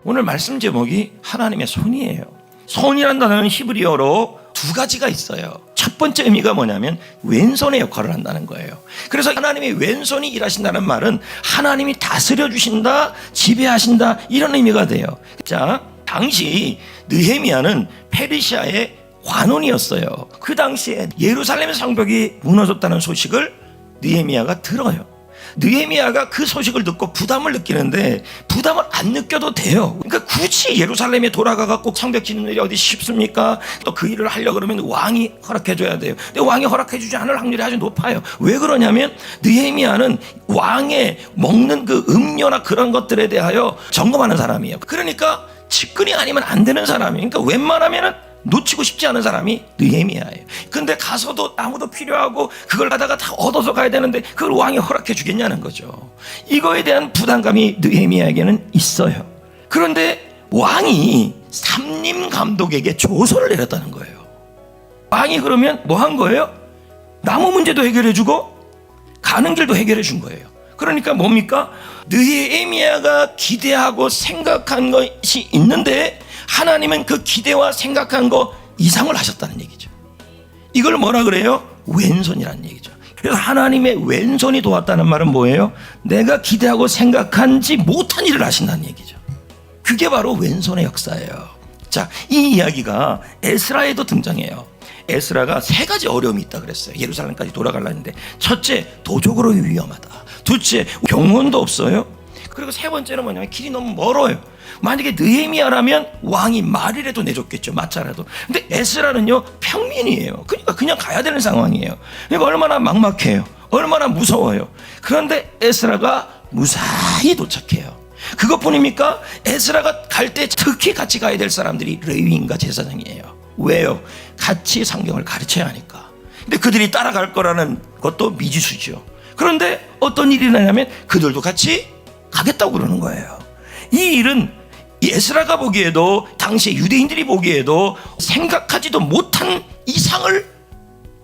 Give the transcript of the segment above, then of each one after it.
오늘 말씀 제목이 하나님의 손이에요. 손이라는 단어는 히브리어로 두 가지가 있어요. 첫 번째 의미가 뭐냐면 왼손의 역할을 한다는 거예요. 그래서 하나님의 왼손이 일하신다는 말은 하나님이 다스려 주신다, 지배하신다, 이런 의미가 돼요. 자, 당시 느헤미야는 페르시아의 관원이었어요. 그 당시에 예루살렘 성벽이 무너졌다는 소식을 느헤미야가 들어요. 느헤미야가 그 소식을 듣고 부담을 느끼는데 부담을 안 느껴도 돼요. 그러니까 굳이 예루살렘에 돌아가서 꼭 성벽 짓는 일이 어디 쉽습니까? 또 그 일을 하려고 그러면 왕이 허락해 줘야 돼요. 근데 왕이 허락해 주지 않을 확률이 아주 높아요. 왜 그러냐면 느헤미야는 왕의 먹는 그 음료나 그런 것들에 대하여 점검하는 사람이에요. 그러니까 측근이 아니면 안 되는 사람이에요. 그러니까 웬만하면은 놓치고 싶지 않은 사람이 느헤미야예요. 근데 가서도 나무도 필요하고 그걸 가다가 다 얻어서 가야 되는데 그걸 왕이 허락해 주겠냐는 거죠. 이거에 대한 부담감이 느헤미야에게는 있어요. 그런데 왕이 삼림 감독에게 조서를 내렸다는 거예요. 왕이 그러면 뭐 한 거예요? 나무 문제도 해결해 주고 가는 길도 해결해 준 거예요. 그러니까 뭡니까? 느헤미야가 기대하고 생각한 것이 있는데 하나님은 그 기대와 생각한 거 이상을 하셨다는 얘기죠. 이걸 뭐라 그래요? 왼손이라는 얘기죠. 그래서 하나님의 왼손이 도왔다는 말은 뭐예요? 내가 기대하고 생각하지 못한 일을 하신다는 얘기죠. 그게 바로 왼손의 역사예요. 자, 이 이야기가 에스라에도 등장해요. 에스라가 세 가지 어려움이 있다 그랬어요. 예루살렘까지 돌아가려는데 첫째, 도적으로 위험하다. 둘째, 병원도 없어요. 그리고 세 번째는 뭐냐면 길이 너무 멀어요. 만약에 느헤미야라면 왕이 말이라도 내줬겠죠. 마차라도. 근데 에스라는요 평민이에요. 그러니까 그냥 가야 되는 상황이에요. 그러니까 얼마나 막막해요. 얼마나 무서워요. 그런데 에스라가 무사히 도착해요. 그것뿐입니까? 에스라가 갈 때 특히 같이 가야 될 사람들이 레위인과 제사장이에요. 왜요? 같이 성경을 가르쳐야 하니까. 근데 그들이 따라갈 거라는 것도 미지수죠. 그런데 어떤 일이 나냐면 그들도 같이 가겠다고 그러는 거예요. 이 일은 에스라가 보기에도 당시에 유대인들이 보기에도 생각하지도 못한 이상을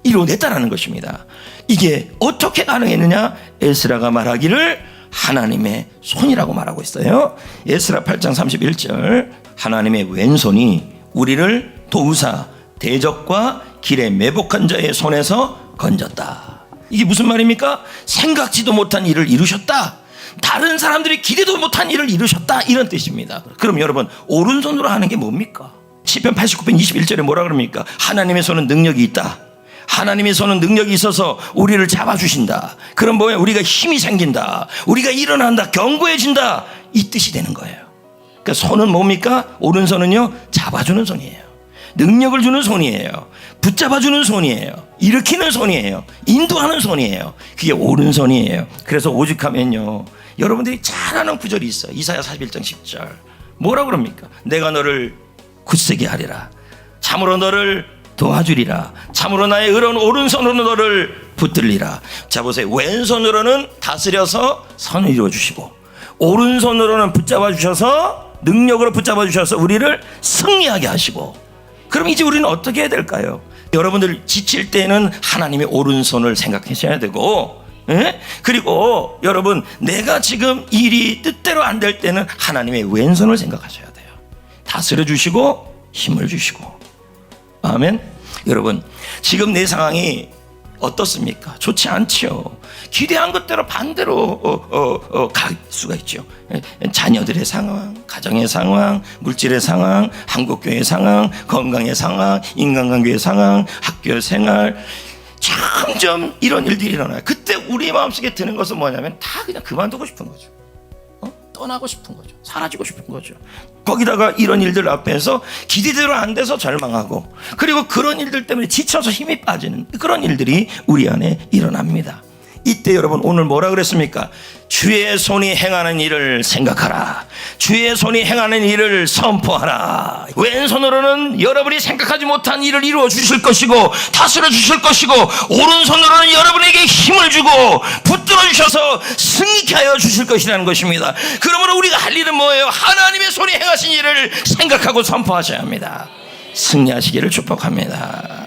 이뤄냈다는 것입니다. 이게 어떻게 가능했느냐? 에스라가 말하기를 하나님의 손이라고 말하고 있어요. 에스라 8장 31절 하나님의 왼손이 우리를 도우사 대적과 길에 매복한 자의 손에서 건졌다. 이게 무슨 말입니까? 생각지도 못한 일을 이루셨다. 다른 사람들이 기대도 못한 일을 이루셨다, 이런 뜻입니다. 그럼 여러분, 오른손으로 하는 게 뭡니까? 시편 89편 21절에 뭐라 그럽니까? 하나님의 손은 능력이 있다. 하나님의 손은 능력이 있어서 우리를 잡아주신다. 그럼 뭐예요? 우리가 힘이 생긴다. 우리가 일어난다. 견고해진다. 이 뜻이 되는 거예요. 그러니까 손은 뭡니까? 오른손은요, 잡아주는 손이에요. 능력을 주는 손이에요. 붙잡아주는 손이에요. 일으키는 손이에요. 인도하는 손이에요. 그게 오른손이에요. 그래서 오직하면요, 여러분들이 잘 아는 구절이 있어요. 이사야 41장 10절 뭐라고 그럽니까? 내가 너를 굳세게 하리라. 참으로 너를 도와주리라. 참으로 나의 의로운 오른손으로 너를 붙들리라. 자, 보세요. 왼손으로는 다스려서 선을 이루어주시고 오른손으로는 붙잡아 주셔서 능력으로 붙잡아 주셔서 우리를 승리하게 하시고. 그럼 이제 우리는 어떻게 해야 될까요? 여러분들 지칠 때는 하나님의 오른손을 생각하셔야 되고, 그리고 여러분 내가 지금 일이 뜻대로 안 될 때는 하나님의 왼손을 생각하셔야 돼요. 다스려 주시고 힘을 주시고. 아멘. 여러분, 지금 내 상황이 어떻습니까? 좋지 않죠. 기대한 것대로 반대로 갈 수가 있죠. 자녀들의 상황, 가정의 상황, 물질의 상황, 한국교회의 상황, 건강의 상황, 인간관계의 상황, 학교 생활, 점점 이런 일들이 일어나요. 그때 우리 마음속에 드는 것은 뭐냐면 다 그냥 그만두고 싶은 거죠. 떠나고 싶은 거죠. 사라지고 싶은 거죠. 거기다가 이런 일들 앞에서 기대대로 안 돼서 절망하고, 그리고 그런 일들 때문에 지쳐서 힘이 빠지는 그런 일들이 우리 안에 일어납니다. 이때 여러분 오늘 뭐라 그랬습니까? 주의 손이 행하는 일을 생각하라. 주의 손이 행하는 일을 선포하라. 왼손으로는 여러분이 생각하지 못한 일을 이루어 주실 것이고 다스려 주실 것이고, 오른손으로는 여러분에게 힘을 주고 붙들어 주셔서 승리케 하여 주실 것이라는 것입니다. 그러므로 우리가 할 일은 뭐예요? 하나님의 손이 행하신 일을 생각하고 선포하셔야 합니다. 승리하시기를 축복합니다.